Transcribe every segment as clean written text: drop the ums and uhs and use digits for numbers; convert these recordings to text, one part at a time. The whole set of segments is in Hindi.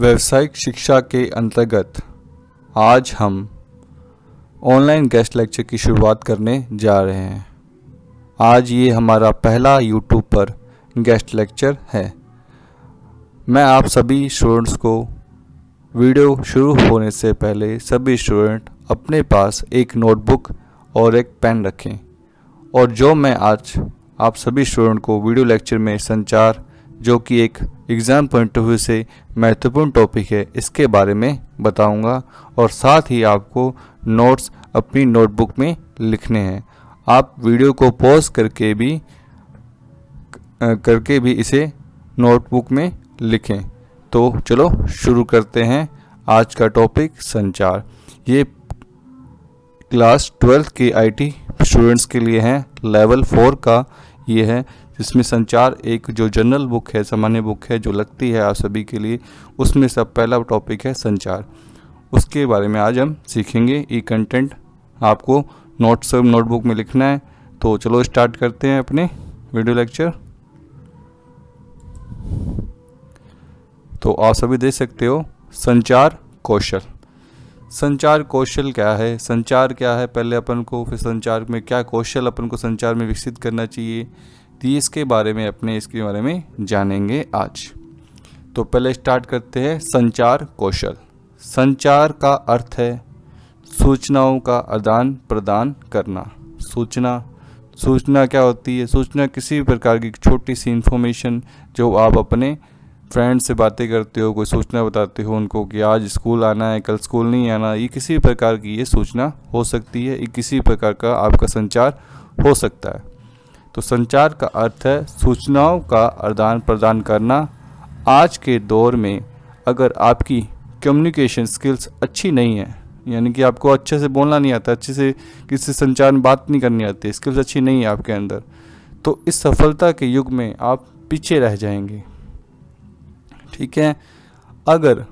व्यावसायिक शिक्षा के अंतर्गत आज हम ऑनलाइन गेस्ट लेक्चर की शुरुआत करने जा रहे हैं। आज ये हमारा पहला यूट्यूब पर गेस्ट लेक्चर है। मैं आप सभी स्टूडेंट्स को वीडियो शुरू होने से पहले सभी स्टूडेंट अपने पास एक नोटबुक और एक पेन रखें और जो मैं आज आप सभी स्टूडेंट को वीडियो लेक्चर में संचार, जो कि एक एग्ज़ाम पॉइंट ऑफ व्यू से महत्वपूर्ण टॉपिक है, इसके बारे में बताऊंगा और साथ ही आपको नोट्स अपनी नोटबुक में लिखने हैं। आप वीडियो को पॉज करके भी इसे नोटबुक में लिखें। तो चलो शुरू करते हैं। आज का टॉपिक संचार। ये क्लास 12 के आईटी स्टूडेंट्स के लिए हैं। लेवल 4 का ये है, जिसमें संचार एक जो जनरल बुक है, सामान्य बुक है जो लगती है आप सभी के लिए, उसमें सब पहला टॉपिक है संचार। उसके बारे में आज हम सीखेंगे। ये कंटेंट आपको नोटबुक में लिखना है। तो चलो स्टार्ट करते हैं अपने वीडियो लेक्चर। तो आप सभी देख सकते हो संचार कौशल। संचार कौशल क्या है, संचार क्या है पहले अपन को, फिर संचार में क्या कौशल अपन को संचार में विकसित करना चाहिए, तो इसके बारे में जानेंगे आज। तो पहले स्टार्ट करते हैं संचार कौशल। संचार का अर्थ है सूचनाओं का आदान प्रदान करना। सूचना क्या होती है? सूचना किसी भी प्रकार की छोटी सी इन्फॉर्मेशन जो आप अपने फ्रेंड से बातें करते हो, कोई सूचना बताते हो उनको कि आज स्कूल आना है, कल स्कूल नहीं आना, ये किसी प्रकार की ये सूचना हो सकती है। ये किसी प्रकार का आपका संचार हो सकता है। तो संचार का अर्थ है सूचनाओं का आदान प्रदान करना। आज के दौर में अगर आपकी कम्युनिकेशन स्किल्स अच्छी नहीं है, यानी कि आपको अच्छे से बोलना नहीं आता, अच्छे से किसी संचार में बात नहीं करनी आती, स्किल्स अच्छी नहीं है आपके अंदर, तो इस सफलता के युग में आप पीछे रह जाएंगे। ठीक है। अगर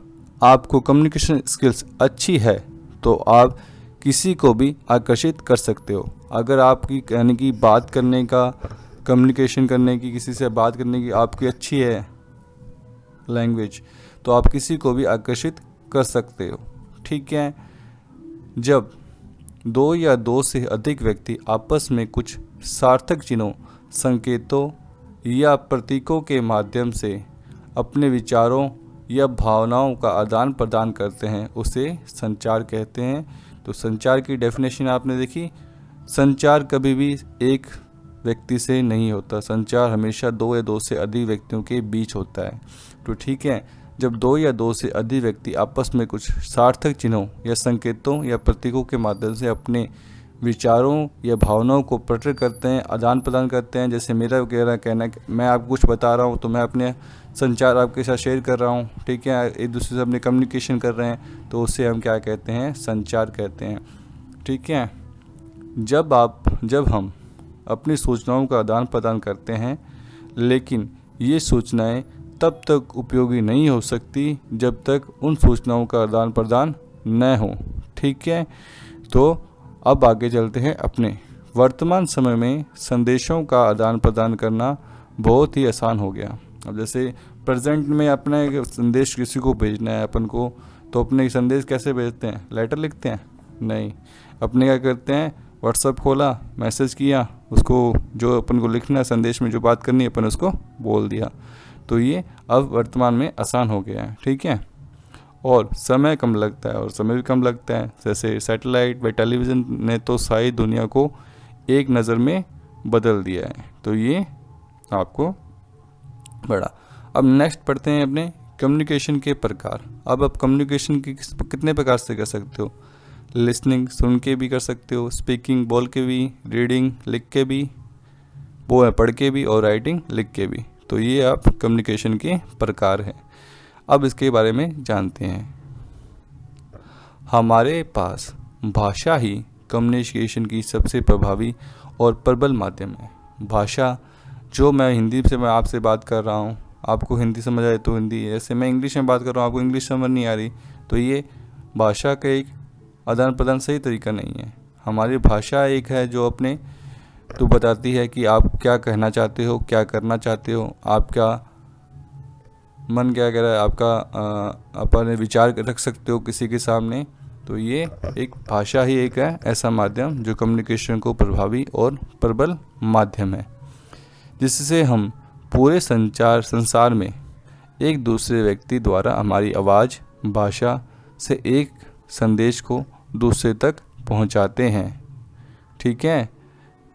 आपको कम्युनिकेशन स्किल्स अच्छी है तो आप किसी को भी आकर्षित कर सकते हो। अगर आपकी यानी कि बात करने का, कम्युनिकेशन करने की, किसी से बात करने की आपकी अच्छी है लैंग्वेज, तो आप किसी को भी आकर्षित कर सकते हो। ठीक है। जब दो या दो से अधिक व्यक्ति आपस में कुछ सार्थक चिन्हों, संकेतों या प्रतीकों के माध्यम से अपने विचारों या भावनाओं का आदान प्रदान करते हैं, उसे संचार कहते हैं। तो संचार की डेफिनेशन आपने देखी। संचार कभी भी एक व्यक्ति से नहीं होता, संचार हमेशा दो या दो से अधिक व्यक्तियों के बीच होता है। तो ठीक है, जब दो या दो से अधिक व्यक्ति आपस में कुछ सार्थक चिन्हों या संकेतों या प्रतीकों के माध्यम से अपने विचारों या भावनाओं को प्रकट करते हैं, आदान प्रदान करते हैं। जैसे मेरा कहना है, मैं आपको कुछ बता रहा हूँ तो मैं अपने संचार आपके साथ शेयर कर रहा हूँ। ठीक है, एक दूसरे से अपने कम्युनिकेशन कर रहे हैं, तो उससे हम क्या कहते हैं? संचार कहते हैं। ठीक है। जब हम अपनी सूचनाओं का आदान प्रदान करते हैं, लेकिन ये सूचनाएं तब तक उपयोगी नहीं हो सकती जब तक उन सूचनाओं का आदान प्रदान न हो। ठीक है। तो अब आगे चलते हैं अपने वर्तमान समय में संदेशों का आदान प्रदान करना बहुत ही आसान हो गया। अब जैसे प्रेजेंट में अपना एक संदेश किसी को भेजना है अपन को, तो अपने संदेश कैसे भेजते हैं? लेटर लिखते हैं? नहीं, अपने क्या करते हैं? व्हाट्सएप खोला, मैसेज किया, उसको जो अपन को लिखना है संदेश में जो बात करनी है अपन उसको बोल दिया। तो ये अब वर्तमान में आसान हो गया है। ठीक है। और समय कम लगता है, और समय भी कम लगता है। जैसे सैटेलाइट व टेलीविज़न ने तो सारी दुनिया को एक नज़र में बदल दिया है। तो ये आपको बड़ा। अब नेक्स्ट पढ़ते हैं अपने कम्युनिकेशन के प्रकार। अब आप कम्युनिकेशन की कितने प्रकार से कर सकते हो? लिसनिंग, सुन के भी कर सकते हो, स्पीकिंग, बोल के भी, रीडिंग, लिख के भी, पढ़ के भी, और राइटिंग, लिख के भी। तो ये आप कम्युनिकेशन के प्रकार हैं। अब इसके बारे में जानते हैं। हमारे पास भाषा ही कम्युनिकेशन की सबसे प्रभावी और प्रबल माध्यम है। भाषा, जो मैं हिंदी से मैं आपसे बात कर रहा हूँ, आपको हिंदी समझ आए तो हिंदी, ऐसे मैं इंग्लिश में बात कर रहा हूँ, आपको इंग्लिश समझ नहीं आ रही, तो ये भाषा का एक आदान प्रदान सही तरीका नहीं है। हमारी भाषा एक है जो अपने तो बताती है कि आप क्या कहना चाहते हो, क्या करना चाहते हो, आप क्या मन क्या कह रहा है आपका, अपने विचार रख सकते हो किसी के सामने। तो ये एक भाषा ही एक है ऐसा माध्यम जो कम्युनिकेशन को प्रभावी और प्रबल माध्यम है, जिससे हम पूरे संसार में एक दूसरे व्यक्ति द्वारा हमारी आवाज़ भाषा से एक संदेश को दूसरे तक पहुंचाते हैं। ठीक है।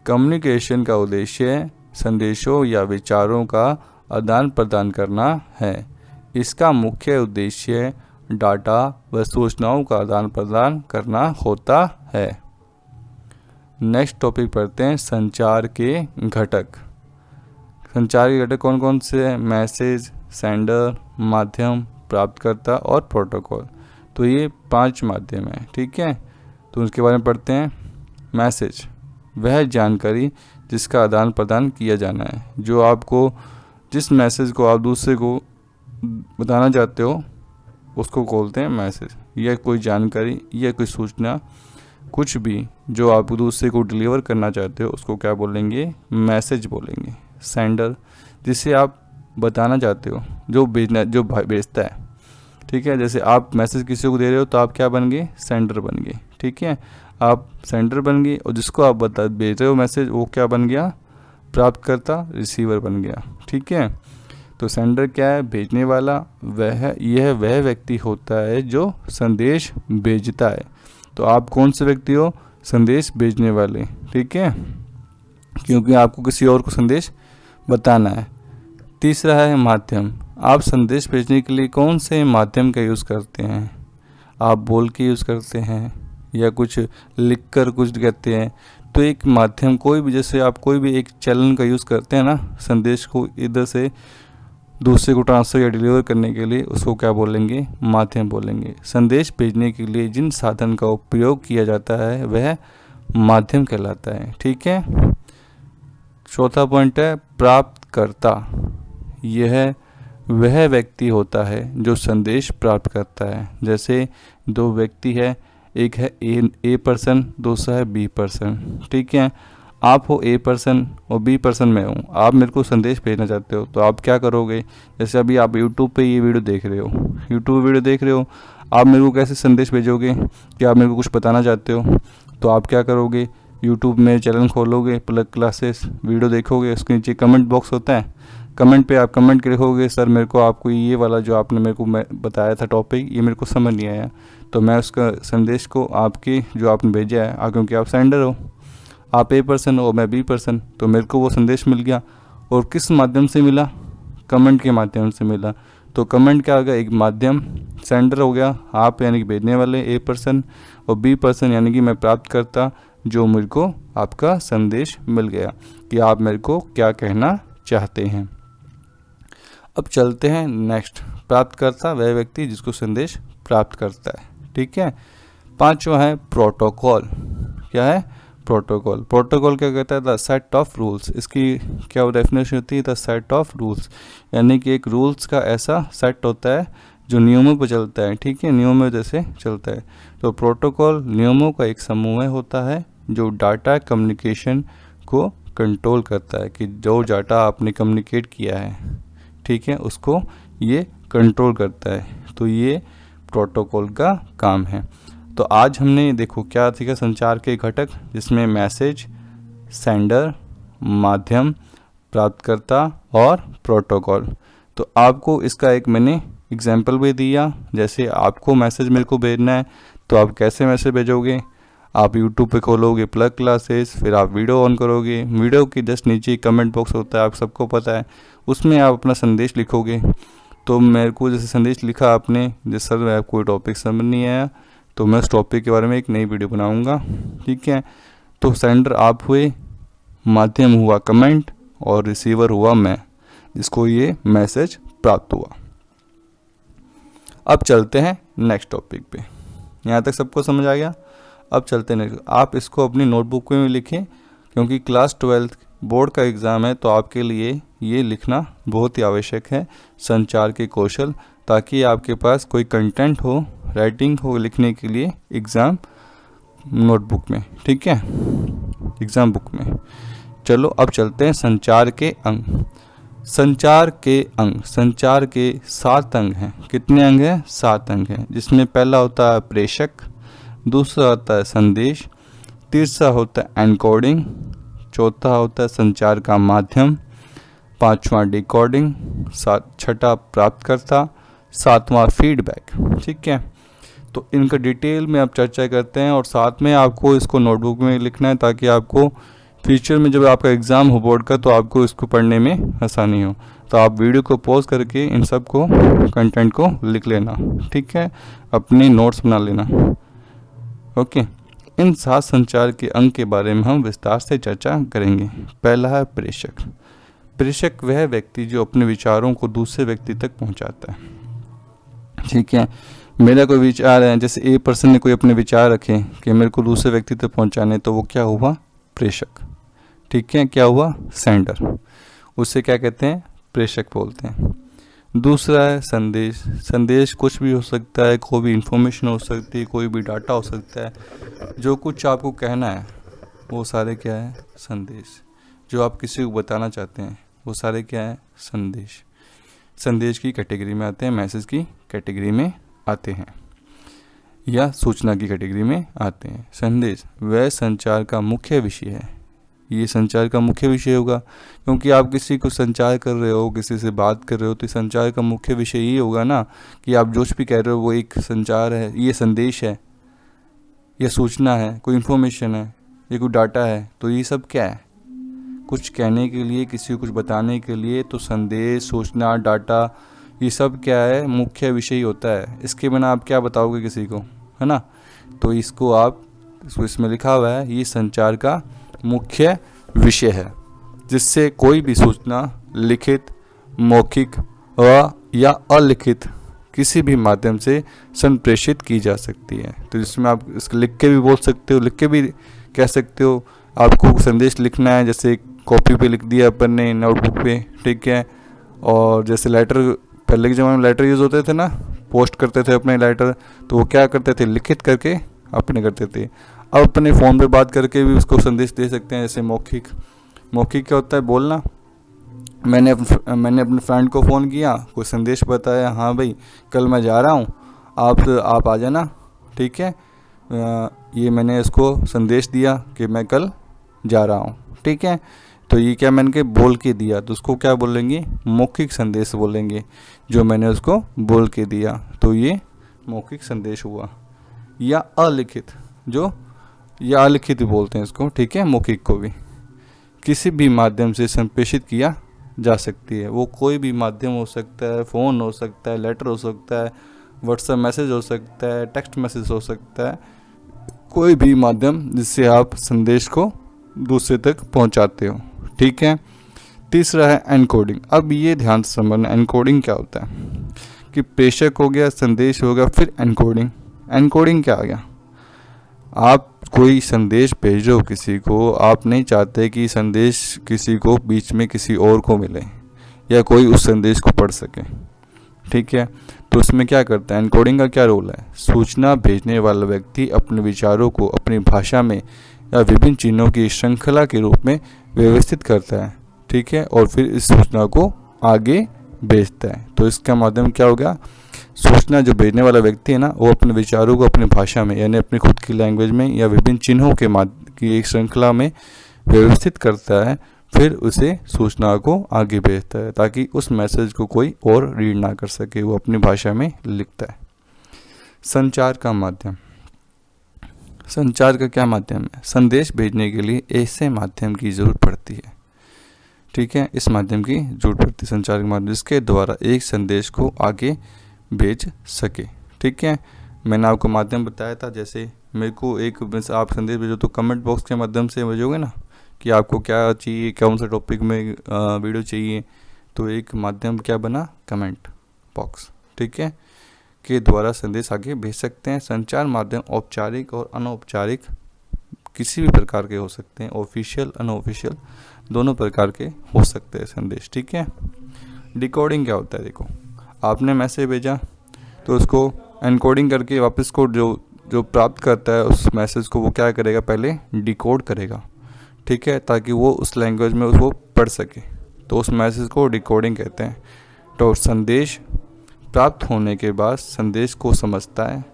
कम्युनिकेशन का उद्देश्य संदेशों या विचारों का आदान प्रदान करना है। इसका मुख्य उद्देश्य डाटा व सूचनाओं का आदान प्रदान करना होता है। नेक्स्ट टॉपिक पढ़ते हैं, संचार के घटक। संचार के घटक कौन कौन से हैं? मैसेज, सेंडर, माध्यम, प्राप्तकर्ता और प्रोटोकॉल। तो ये 5 माध्यम हैं। ठीक है। तो उसके बारे में पढ़ते हैं। मैसेज वह जानकारी जिसका आदान प्रदान किया जाना है, जो आपको जिस मैसेज को आप दूसरे को बताना चाहते हो उसको बोलते हैं मैसेज। यह कोई जानकारी या कोई सूचना, कुछ भी जो आप दूसरे को डिलीवर करना चाहते हो उसको क्या बोलेंगे? मैसेज बोलेंगे। सेंडर जिसे आप बताना चाहते हो, जो भेजता है। ठीक है। जैसे आप मैसेज किसी को दे रहे हो तो आप क्या बन गए? सेंडर बन गए। ठीक है। आप सेंडर बन गए और जिसको आप भेज रहे हो मैसेज वो क्या बन गया? प्राप्तकर्ता, रिसीवर बन गया। ठीक है। तो सेंडर क्या है? भेजने वाला। यह वह व्यक्ति होता है जो संदेश भेजता है। तो आप कौन से व्यक्ति हो? संदेश भेजने वाले। ठीक है, क्योंकि आपको किसी और को संदेश बताना है। तीसरा है माध्यम। आप संदेश भेजने के लिए कौन से माध्यम का यूज़ करते हैं? आप बोल के यूज़ करते हैं या कुछ लिख कर कुछ कहते हैं? तो एक माध्यम कोई भी, जैसे आप कोई भी एक चैनल का यूज़ करते हैं ना, संदेश को इधर से दूसरे को ट्रांसफ़र या डिलीवर करने के लिए, उसको क्या बोलेंगे? माध्यम बोलेंगे। संदेश भेजने के लिए जिन साधन का उपयोग किया जाता है वह माध्यम कहलाता है। ठीक है। चौथा पॉइंट है प्राप्तकर्ता। यह वह व्यक्ति होता है जो संदेश प्राप्त करता है। जैसे 2 व्यक्ति है, एक है ए पर्सन, दूसरा है बी पर्सन। ठीक है। आप हो ए पर्सन और बी पर्सन मैं हूँ। आप मेरे को संदेश भेजना चाहते हो तो आप क्या करोगे? जैसे अभी आप यूट्यूब पे ये वीडियो देख रहे हो, आप मेरे को कैसे संदेश भेजोगे कि आप मेरे को कुछ बताना चाहते हो? तो आप क्या करोगे? यूट्यूब में चैनल खोलोगे, प्लग क्लासेस, वीडियो देखोगे, उसके नीचे कमेंट बॉक्स होता है, कमेंट पे आप कमेंट लिखोगे, सर मेरे को आपको ये वाला जो आपने मेरे को बताया था टॉपिक, ये मेरे को समझ नहीं आया। तो मैं उसका संदेश को आपके जो आपने भेजा है, क्योंकि आप सेंडर हो, आप ए पर्सन हो, मैं बी पर्सन, तो मेरे को वो संदेश मिल गया। और किस माध्यम से मिला? कमेंट के माध्यम से मिला। तो कमेंट क्या हो गया? एक माध्यम। सेंडर हो गया आप, यानी कि भेजने वाले ए पर्सन, और बी पर्सन यानी कि मैं प्राप्तकर्ता, जो मेरे को आपका संदेश मिल गया कि आप मेरे को क्या कहना चाहते हैं। अब चलते हैं नेक्स्ट। प्राप्तकर्ता वह व्यक्ति जिसको संदेश प्राप्त करता है। ठीक है। 5वां है प्रोटोकॉल। क्या है? प्रोटोकॉल। प्रोटोकॉल क्या कहता है? The set of rules. इसकी क्या डेफिनेशन होती है? द सेट ऑफ रूल्स, यानी कि एक रूल्स का ऐसा सेट होता है जो नियमों पर चलता है। ठीक है। नियमों जैसे चलता है। तो प्रोटोकॉल नियमों का एक समूह होता है जो डाटा कम्युनिकेशन को कंट्रोल करता है, कि जो डाटा आपने कम्युनिकेट किया है, ठीक है, उसको ये कंट्रोल करता है। तो ये प्रोटोकॉल का काम है। तो आज हमने देखो क्या सीखा? संचार के घटक, जिसमें मैसेज, सेंडर, माध्यम, प्राप्तकर्ता और प्रोटोकॉल। तो आपको इसका एक मैंने एग्जाम्पल भी दिया। जैसे आपको मैसेज मेरे को भेजना है तो आप कैसे मैसेज भेजोगे? आप यूट्यूब पे खोलोगे प्लग क्लासेस, फिर आप वीडियो ऑन करोगे, वीडियो के जस्ट नीचे कमेंट बॉक्स होता है, आप सबको पता है, उसमें आप अपना संदेश लिखोगे। तो मेरे को जैसे संदेश लिखा आपने, जैसे सर मेरा कोई टॉपिक समझ नहीं आया, तो मैं उस टॉपिक के बारे में एक नई वीडियो बनाऊंगा। ठीक है। तो सेंडर आप हुए, माध्यम हुआ कमेंट, और रिसीवर हुआ मैं, जिसको ये मैसेज प्राप्त हुआ। अब चलते हैं नेक्स्ट टॉपिक पे। यहाँ तक सबको समझ आ गया? अब चलते हैं, आप इसको अपनी नोटबुक में लिखें, क्योंकि क्लास 12 बोर्ड का एग्ज़ाम है, तो आपके लिए ये लिखना बहुत ही आवश्यक है, संचार के कौशल, ताकि आपके पास कोई कंटेंट हो, राइटिंग हो लिखने के लिए एग्ज़ाम नोटबुक में। ठीक है, एग्ज़ाम बुक में। चलो अब चलते हैं संचार के अंग। संचार के अंग, संचार के 7 अंग हैं। कितने अंग हैं? 7 अंग हैं, जिसमें पहला होता है प्रेषक, दूसरा होता है संदेश, तीसरा होता है एनकोडिंग, चौथा होता है संचार का माध्यम, पांचवा डिकोडिंग, छठा प्राप्तकर्ता, सातवां फीडबैक। ठीक है, तो इनका डिटेल में आप चर्चा करते हैं और साथ में आपको इसको नोटबुक में लिखना है, ताकि आपको फ्यूचर में जब आपका एग्ज़ाम हो बोर्ड का तो आपको इसको पढ़ने में आसानी हो। तो आप वीडियो को पॉज करके इन सब को कंटेंट को लिख लेना। ठीक है, अपने नोट्स बना लेना। ओके, इन 7 संचार के अंग के बारे में हम विस्तार से चर्चा करेंगे। पहला है प्रेषक। प्रेषक वह व्यक्ति जो अपने विचारों को दूसरे व्यक्ति तक पहुंचाता है। ठीक है, मेरा कोई विचार है, जैसे ए पर्सन ने कोई अपने विचार रखे कि मेरे को दूसरे व्यक्ति तक पहुंचाने, तो वो क्या हुआ? प्रेषक। ठीक है, क्या हुआ? सेंडर। उसे क्या कहते हैं? प्रेषक बोलते हैं। दूसरा है संदेश। संदेश कुछ भी हो सकता है, कोई भी इंफॉर्मेशन हो सकती है, कोई भी डाटा हो सकता है, जो कुछ आपको कहना है वो सारे क्या है? संदेश। जो आप किसी को बताना चाहते हैं वो सारे क्या है? संदेश। संदेश की कैटेगरी में आते हैं, मैसेज की कैटेगरी में आते हैं, या सूचना की कैटेगरी में आते हैं। संदेश वह संचार का मुख्य विषय है। ये संचार का मुख्य विषय होगा, क्योंकि आप किसी को संचार कर रहे हो, किसी से बात कर रहे हो, तो संचार का मुख्य विषय ये होगा ना कि आप जो भी कह रहे हो वो एक संचार है, ये संदेश है, यह सूचना है, कोई इन्फॉर्मेशन है, ये कोई डाटा है। तो ये सब क्या है? कुछ कहने के लिए, किसी को कुछ बताने के लिए, तो संदेश, सूचना, डाटा, ये सब क्या है? मुख्य विषय होता है। इसके बिना आप क्या बताओगे किसी को, है ना? तो इसको आप इसमें लिखा हुआ है, ये संचार का मुख्य विषय है, जिससे कोई भी सूचना लिखित, मौखिक या अलिखित किसी भी माध्यम से संप्रेषित की जा सकती है। तो जिसमें आप इसको लिख के भी बोल सकते हो, लिख के भी कह सकते हो। आपको संदेश लिखना है, जैसे कॉपी पे लिख दिया अपन ने, नोटबुक पे, ठीक है। और जैसे लेटर, पहले के ज़माने में लेटर यूज़ होते थे ना, पोस्ट करते थे अपने लेटर, तो वो क्या करते थे? लिखित करके अपने करते थे। अब अपने फ़ोन पे बात करके भी उसको संदेश दे सकते हैं। जैसे मौखिक, मौखिक क्या होता है? बोलना। मैंने अपने फ्रेंड को फ़ोन किया, कोई संदेश बताया, हाँ भाई कल मैं जा रहा हूँ, आप आ जाना, ठीक है। ये मैंने इसको संदेश दिया कि मैं कल जा रहा हूँ, ठीक है। तो ये क्या मैंने बोल के दिया, तो उसको क्या बोलेंगे? मौखिक संदेश बोलेंगे, जो मैंने उसको बोल के दिया, तो ये मौखिक संदेश हुआ। या अलिखित, जो या अलिखित भी बोलते हैं इसको, ठीक है। मौखिक को भी किसी भी माध्यम से संप्रेषित किया जा सकती है। वो कोई भी माध्यम हो सकता है, फ़ोन हो सकता है, लेटर हो सकता है, व्हाट्सएप मैसेज हो सकता है, टेक्स्ट मैसेज हो सकता है, कोई भी माध्यम जिससे आप संदेश को दूसरे तक पहुंचाते हो, ठीक है। तीसरा है एनकोडिंग। अब ये ध्यान से समझना, एनकोडिंग क्या होता है कि प्रेषक हो गया, संदेश हो गया, फिर एनकोडिंग। एनकोडिंग क्या आ गया? आप कोई संदेश भेज रहे हो किसी को, आप नहीं चाहते कि संदेश किसी को बीच में किसी और को मिले या कोई उस संदेश को पढ़ सके, ठीक है। तो उसमें क्या करता है? एनकोडिंग का क्या रोल है? सूचना भेजने वाला व्यक्ति अपने विचारों को अपनी भाषा में या विभिन्न चिन्हों की श्रृंखला के रूप में व्यवस्थित करता है, ठीक है, और फिर इस सूचना को आगे भेजता है। तो इसका माध्यम क्या होगा? सूचना जो भेजने वाला व्यक्ति है ना, वो अपने विचारों को अपनी भाषा में, यानी अपनी खुद की लैंग्वेज में या विभिन्न चिन्हों के की एक श्रृंखला में व्यवस्थित करता है, फिर उसे सूचना को आगे भेजता है, ताकि उस मैसेज को कोई और रीड ना कर सके, वो अपनी भाषा में लिखता है। संचार का माध्यम। संचार का क्या माध्यम है? संदेश भेजने के लिए ऐसे माध्यम की ज़रूरत पड़ती है, ठीक है। इस माध्यम की जरूरत पड़ती है, संचार के माध्यम, जिसके द्वारा एक संदेश को आगे भेज सके, ठीक है। मैंने आपको माध्यम बताया था, जैसे मेरे को आप संदेश भेजो तो कमेंट बॉक्स के माध्यम से भेजोगे ना कि आपको क्या चाहिए, कौन सा टॉपिक में वीडियो चाहिए। तो एक माध्यम क्या बना? कमेंट बॉक्स, ठीक है, के द्वारा संदेश आगे भेज सकते हैं। संचार माध्यम औपचारिक और अनौपचारिक किसी भी प्रकार के हो सकते हैं, ऑफिशियल अनऑफिशियल दोनों प्रकार के हो सकते हैं संदेश, ठीक है। डिकोडिंग क्या होता है? देखो, आपने मैसेज भेजा तो उसको एनकोडिंग करके वापस को जो प्राप्त करता है उस मैसेज को, वो क्या करेगा? पहले डिकोड करेगा, ठीक है, ताकि वो उस लैंग्वेज में उसको पढ़ सके। तो उस मैसेज को डिकोडिंग कहते हैं। तो संदेश प्राप्त होने के बाद संदेश को समझता है,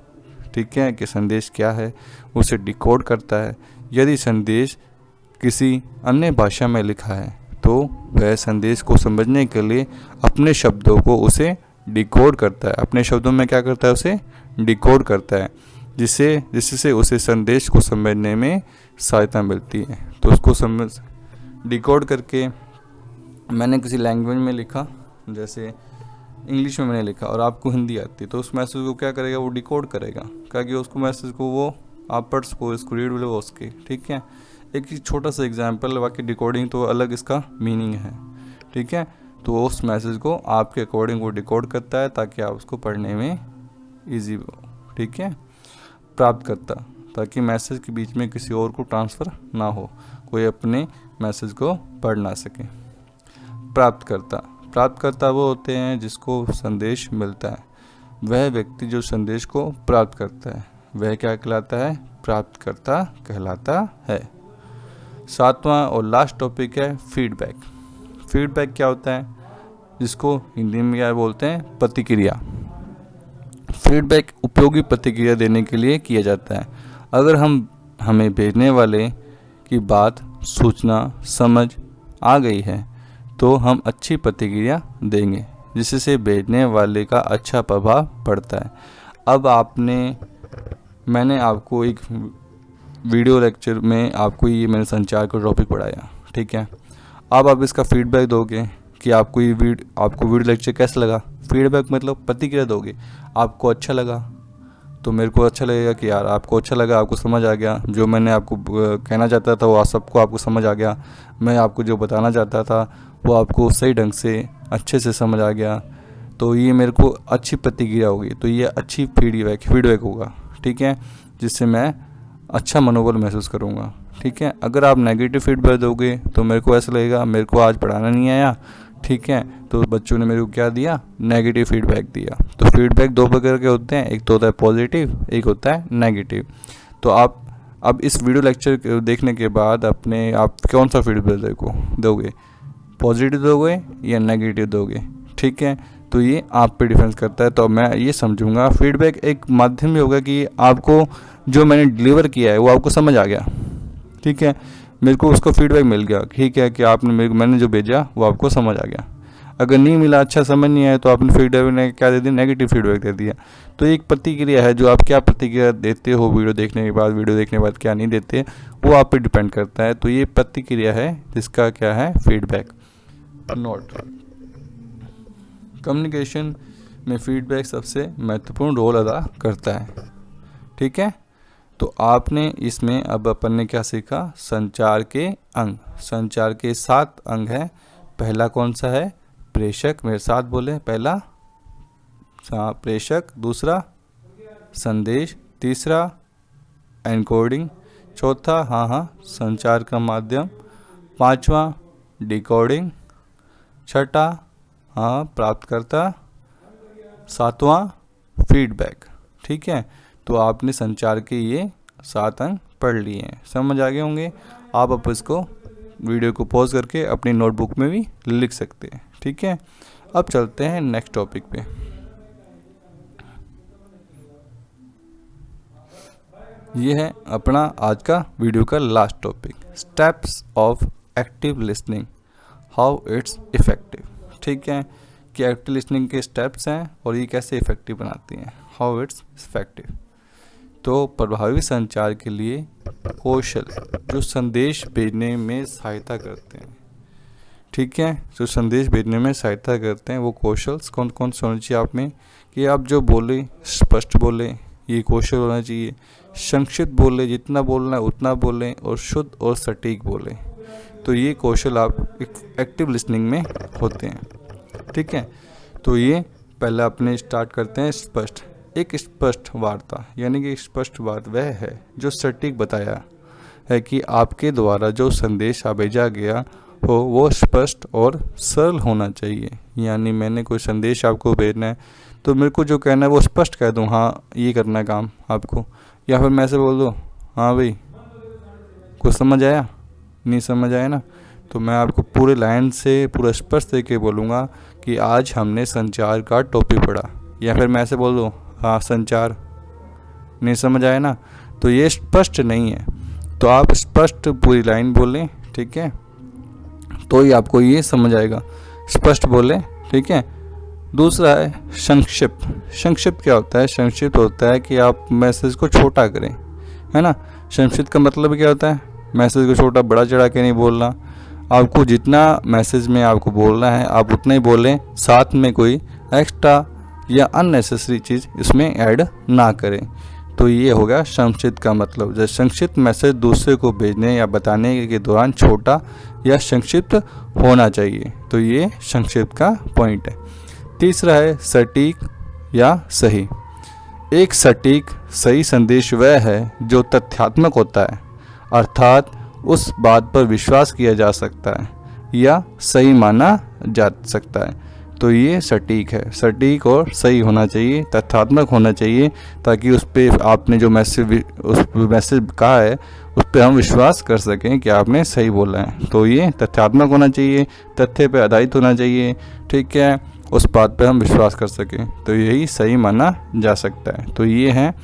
ठीक है, कि संदेश क्या है, उसे डिकोड करता है। यदि संदेश किसी अन्य भाषा में लिखा है तो वह संदेश को समझने के लिए अपने शब्दों को उसे डिकोड करता है, अपने शब्दों में क्या करता है, उसे डिकोड करता है, जिससे उसे संदेश को समझने में सहायता मिलती है। तो उसको समझ डिकोड करके मैंने किसी लैंग्वेज में लिखा, जैसे इंग्लिश में मैंने लिखा और आपको हिंदी आती, तो उस मैसेज को क्या करेगा, वो डिकोड करेगा, क्या कि उसको मैसेज को वो आप पढ़ सको, इसको रीड लो उसके, ठीक है। एक छोटा सा एग्जांपल, बाकी डिकोडिंग तो अलग इसका मीनिंग है, ठीक है। तो उस मैसेज को आपके अकॉर्डिंग वो डिकोड करता है ताकि आप उसको पढ़ने में ईजी हो, ठीक है। प्राप्त करता, ताकि मैसेज के बीच में किसी और को ट्रांसफ़र ना हो, कोई अपने मैसेज को पढ़ ना सके। प्राप्त करता वो होते हैं जिसको संदेश मिलता है, वह व्यक्ति जो संदेश को प्राप्त करता है वह क्या कहलाता है, प्राप्तकर्ता कहलाता है। 7वां और लास्ट टॉपिक है फीडबैक। फीडबैक क्या होता है, जिसको हिंदी में क्या बोलते हैं, प्रतिक्रिया। फीडबैक उपयोगी प्रतिक्रिया देने के लिए किया जाता है। अगर हमें भेजने वाले की बात, सूचना समझ आ गई है तो हम अच्छी प्रतिक्रिया देंगे, जिससे भेजने वाले का अच्छा प्रभाव पड़ता है। अब मैंने आपको एक वीडियो लेक्चर में आपको ये मैंने संचार का टॉपिक पढ़ाया, ठीक है। अब आप इसका फीडबैक दोगे कि आपको वीडियो लेक्चर कैसा लगा। फीडबैक मतलब प्रतिक्रिया दोगे, आपको अच्छा लगा तो मेरे को अच्छा लगेगा कि यार आपको अच्छा लगा, आपको समझ आ गया, जो मैंने आपको कहना चाहता था वो सबको आपको समझ आ गया, मैं आपको जो बताना चाहता था वो आपको सही ढंग से अच्छे से समझ आ गया, तो ये मेरे को अच्छी प्रतिक्रिया होगी, तो ये अच्छी फीडबैक होगा, ठीक है, जिससे मैं अच्छा मनोबल महसूस करूँगा, ठीक है। अगर आप नेगेटिव फीडबैक दोगे तो मेरे को ऐसा लगेगा मेरे को आज पढ़ाना नहीं आया, ठीक है, तो बच्चों ने मेरे को क्या दिया, नेगेटिव फीडबैक दिया। तो फीडबैक दो प्रकार के होते हैं, एक तो होता है पॉजिटिव, एक होता है नेगेटिव। तो आप अब इस वीडियो लेक्चर देखने के बाद आप कौन सा फीडबैक दोगे, पॉजिटिव दोगे या नेगेटिव दोगे, ठीक है। तो ये आप पे डिफरेंस करता है। तो मैं ये समझूंगा फीडबैक एक माध्यम ही होगा कि आपको जो मैंने डिलीवर किया है वो आपको समझ आ गया, ठीक है, मेरे को उसको फीडबैक मिल गया, ठीक है, कि मैंने जो भेजा वो आपको समझ आ गया। अगर नहीं मिला, अच्छा समझ नहीं आया, तो आपने फीडबैक ने क्या दे दिया, नेगेटिव फीडबैक दे दिया। तो एक प्रतिक्रिया है, जो आप क्या प्रतिक्रिया देते हो वीडियो देखने के बाद क्या नहीं देते, वो आप पे डिपेंड करता है। तो ये प्रतिक्रिया है जिसका क्या है, फीडबैक। नोट, कम्युनिकेशन में फीडबैक सबसे महत्वपूर्ण रोल अदा करता है, ठीक है। तो आपने इसमें अब अपन ने क्या सीखा, संचार के अंग। संचार के 7 अंग हैं। पहला कौन सा है, प्रेषक, मेरे साथ बोले, पहला प्रेषक, दूसरा संदेश, तीसरा एनकोडिंग, चौथा संचार का माध्यम, 5वां डिकोडिंग, छठा प्राप्तकर्ता, 7वां फीडबैक, ठीक है। तो आपने संचार के ये 7 अंग पढ़ लिए हैं, समझ आ गए होंगे। आप अब इसको वीडियो को पॉज करके अपनी नोटबुक में भी लिख सकते हैं, ठीक है। अब चलते हैं नेक्स्ट टॉपिक पे। ये है अपना आज का वीडियो का last topic, steps of active listening, how it's effective, ठीक है, कि एक्टिव लिसनिंग के स्टेप्स हैं और ये कैसे इफेक्टिव बनाती हैं, हाउ इट्स इफेक्टिव। तो प्रभावी संचार के लिए कौशल जो संदेश भेजने में सहायता करते हैं, ठीक है, जो संदेश भेजने में सहायता करते हैं वो कौशल कौन कौन से होने चाहिए आप में, कि आप जो बोले स्पष्ट बोले, ये कौशल होना चाहिए। संक्षिप्त बोले, जितना बोलना है उतना बोलें, और शुद्ध और सटीक बोलें। तो ये कौशल आप एक्टिव लिसनिंग में होते हैं, ठीक है। तो ये पहले अपने स्टार्ट करते हैं स्पष्ट। एक स्पष्ट वार्ता, यानी कि स्पष्ट बात वह है जो सटीक बताया है कि आपके द्वारा जो संदेश भेजा गया हो वो स्पष्ट और सरल होना चाहिए। यानी मैंने कोई संदेश आपको भेजना है तो मेरे को जो कहना है वो स्पष्ट कह दूँ, हाँ ये करना है काम आपको, या फिर मैं ऐसे बोल दूँ, हाँ भाई कुछ समझ आया, नहीं समझ आया ना, तो मैं आपको पूरे लाइन से पूरा स्पष्ट तरीके बोलूँगा कि आज हमने संचार का टॉपिक पढ़ा, या फिर मैं ऐसे बोल दूँ हाँ संचार। नहीं समझ आया ना? तो ये स्पष्ट नहीं है, तो आप स्पष्ट पूरी लाइन बोलें, ठीक है, तो ही आपको ये समझ आएगा। स्पष्ट बोलें, ठीक है। दूसरा है संक्षिप्त। संक्षिप्त क्या होता है? संक्षिप्त होता है कि आप मैसेज को छोटा करें, है ना। संक्षिप्त का मतलब क्या होता है? मैसेज को छोटा बड़ा चढ़ा के नहीं बोलना। आपको जितना मैसेज में आपको बोलना है आप उतना ही बोलें, साथ में कोई एक्स्ट्रा या अननेसेसरी चीज़ इसमें ऐड ना करें। तो ये होगा संक्षिप्त का मतलब। जैसे संक्षिप्त मैसेज दूसरे को भेजने या बताने के दौरान छोटा या संक्षिप्त होना चाहिए। तो ये संक्षिप्त का पॉइंट है। तीसरा है सटीक या सही। एक सटीक सही संदेश वह है जो तथ्यात्मक होता है, अर्थात उस बात पर विश्वास किया जा सकता है या सही माना जा सकता है। तो ये सटीक है। सटीक और सही होना चाहिए, तथ्यात्मक होना चाहिए, ताकि उस पर आपने जो मैसेज कहा है उस पर हम विश्वास कर सकें कि आपने सही बोला है। तो ये तथ्यात्मक होना चाहिए, तथ्य पे आधारित होना चाहिए, ठीक है, उस बात पे हम विश्वास कर सकें, तो यही सही माना जा सकता है। तो ये हैं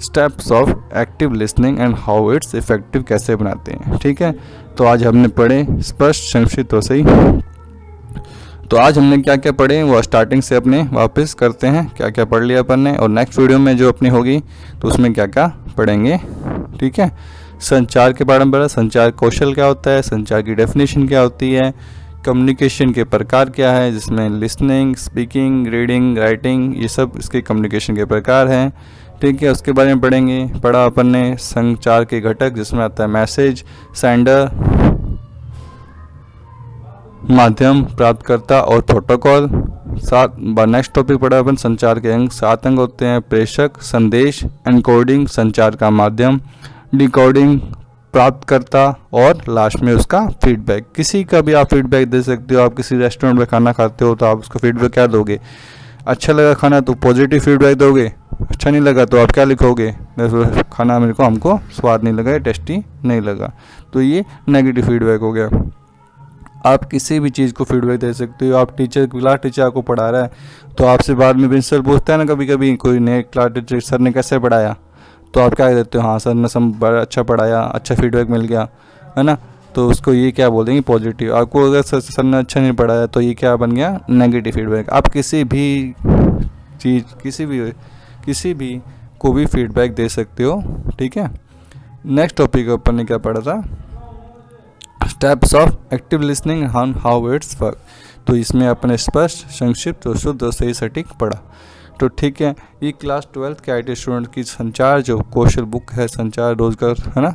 steps of active listening and how it's effective, कैसे बनाते हैं, ठीक है। तो आज हमने पढ़े स्पष्ट, संक्षिप्त और सही। तो आज हमने क्या क्या पढ़े वो स्टार्टिंग से अपने वापस करते हैं, क्या क्या पढ़ लिया अपन ने, और नेक्स्ट वीडियो में जो अपनी होगी तो उसमें क्या क्या पढ़ेंगे, ठीक है। संचार के बारे में पढ़ा, संचार कौशल क्या होता है, संचार की डेफिनेशन क्या होती है, कम्युनिकेशन के प्रकार क्या है, जिसमें लिसनिंग, स्पीकिंग, रीडिंग, राइटिंग, ये सब इसके कम्युनिकेशन के प्रकार हैं, ठीक है। उसके बारे में पढ़ेंगे। पढ़ा अपन ने संचार के घटक, जिसमें आता है मैसेज, सेंडर, माध्यम, प्राप्तकर्ता और प्रोटोकॉल। नेक्स्ट टॉपिक पढ़ा अपन संचार के अंग। 7 अंग होते हैं: प्रेषक, संदेश, एनकोडिंग, संचार का माध्यम, डिकोडिंग, प्राप्तकर्ता और लास्ट में उसका फीडबैक। किसी का भी आप फीडबैक दे सकते हो। आप किसी रेस्टोरेंट में खाना खाते हो तो आप उसको फीडबैक क्या दोगे? अच्छा लगा खाना तो पॉजिटिव फीडबैक दोगे, अच्छा नहीं लगा तो आप क्या लिखोगे? खाना हमको स्वाद नहीं लगा, टेस्टी नहीं लगा, तो ये नेगेटिव फीडबैक हो गया। आप किसी भी चीज़ को फीडबैक दे सकते हो। आप क्लास टीचर आपको पढ़ा रहा है तो आपसे बाद में प्रिंसिपल पूछता है ना कभी कभी, कोई नए क्लास टीचर सर ने कैसे पढ़ाया, तो आप क्या देते हो? हाँ सर ने बड़ा अच्छा पढ़ाया, अच्छा फीडबैक मिल गया, है ना। तो उसको ये क्या बोल देंगे? पॉजिटिव। आपको अगर सर ने अच्छा नहीं पढ़ाया तो ये क्या बन गया? Negative feedback. आप किसी भी चीज़ किसी भी को भी फीडबैक दे सकते हो, ठीक है। नेक्स्ट टॉपिक अपन ने क्या पढ़ा था? Steps of active listening on how it's work. तो इसमें अपने स्पष्ट, संक्षिप्त और शुद्ध और सही सटीक पढ़ा। तो ठीक है, ये क्लास 12th के IT स्टूडेंट की संचार जो कौशल बुक है, संचार रोजगार, है ना,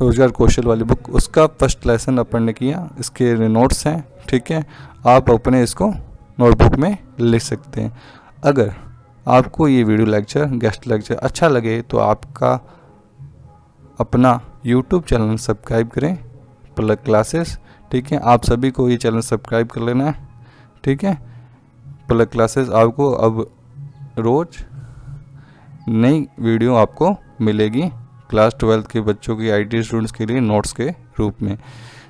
रोजगार कौशल वाली बुक, उसका फर्स्ट लेसन अपन ने किया। इसके नोट्स हैं, ठीक है, आप अपने इसको नोटबुक में लिख सकते हैं। अगर आपको ये वीडियो लेक्चर, गेस्ट लेक्चर अच्छा लगे तो आपका अपना YouTube चैनल सब्सक्राइब करें, प्लग क्लासेस, ठीक है। आप सभी को ये चैनल सब्सक्राइब कर लेना है, ठीक है। प्लग क्लासेस आपको अब रोज़ नई वीडियो आपको मिलेगी क्लास 12th के बच्चों की, IT स्टूडेंट्स के लिए नोट्स के रूप में।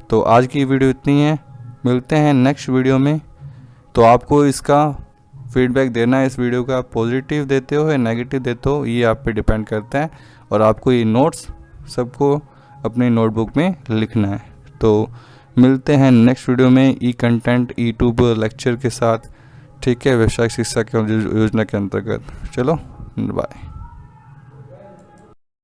तो आज की वीडियो इतनी है, मिलते हैं नेक्स्ट वीडियो में। तो आपको इसका फीडबैक देना है, इस वीडियो का पॉजिटिव देते हो या नेगेटिव देते हो, ये आप पे डिपेंड करता है। और आपको ये नोट्स सबको अपनी नोटबुक में लिखना है। तो मिलते हैं नेक्स्ट वीडियो में ई कंटेंट, यूट्यूब लेक्चर के साथ, ठीक है, व्यवसायिक शिक्षा के योजना के अंतर्गत। चलो बाय।